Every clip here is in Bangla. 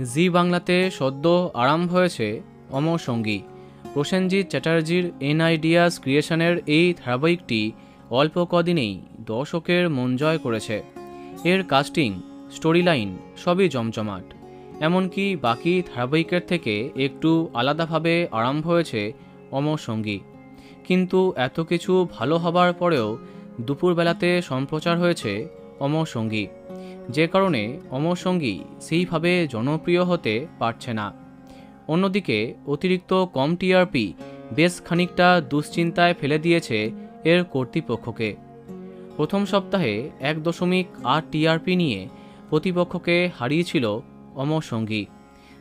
জি বাংলাতে সদ্য আরম্ভ হয়েছে অমর সঙ্গী। প্রসেনজিৎ চ্যাটার্জির এনআইডিয়াস ক্রিয়েশনের এই ধারাবাহিকটি অল্প কদিনেই দর্শকের মন জয় করেছে। এর কাস্টিং, স্টোরি লাইন সবই জমজমাট। এমনকি বাকি ধারাবাহিকের থেকে একটু আলাদাভাবে আরম্ভ হয়েছে অমর সঙ্গী। কিন্তু এত কিছু ভালো হবার পরেও দুপুরবেলাতে সম্প্রচার হয়েছে অমর সঙ্গী, যে কারণে অমর সঙ্গী সেইভাবে জনপ্রিয় হতে পারছে না। অন্যদিকে অতিরিক্ত কম টিআরপি বেশ খানিকটা দুশ্চিন্তায় ফেলে দিয়েছে এর কর্তৃপক্ষকে। প্রথম সপ্তাহে 1.8 টিআরপি নিয়ে প্রতিপক্ষকে হারিয়েছিল অমর সঙ্গী।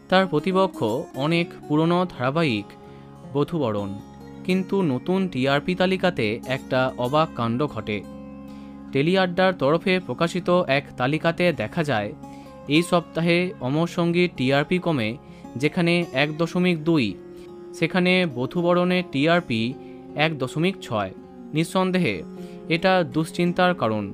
তার প্রতিপক্ষ অনেক পুরনো ধারাবাহিক বধূবরণ। কিন্তু নতুন টিআরপি তালিকাতে একটা অবাক কাণ্ড ঘটে। টেলি আড্ডার তরফে প্রকাশিত এক তালিকাতে দেখা যায় এই সপ্তাহে অমর সঙ্গীর টিআরপি কমে যেখানে 1.2, সেখানে বধূবরণের টিআরপি 1.6। নিঃসন্দেহে এটা দুশ্চিন্তার কারণ।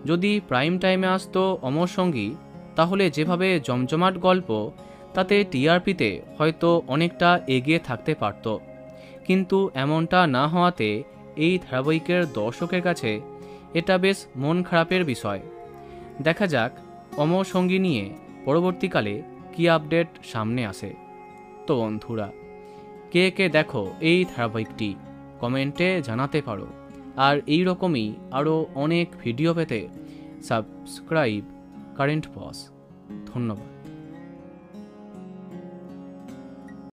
যদি প্রাইম টাইমে আসতো অমর সঙ্গী, তাহলে যেভাবে জমজমাট গল্প, তাতে টিআরপিতে হয়তো অনেকটা এগিয়ে থাকতে পারত। কিন্তু এমনটা না হওয়াতে এই ধারাবাহিকের দর্শকের কাছে এটা বেশ মন খারাপের বিষয়। দেখা যাক অমর সঙ্গী নিয়ে পরবর্তীকালে কী আপডেট সামনে আসে। তো বন্ধুরা, কে কে দেখো এই ধারাবাহিকটি কমেন্টে জানাতে পারো। আর এই রকমই আরও অনেক ভিডিও পেতে সাবস্ক্রাইব কারেন্ট পজ। ধন্যবাদ।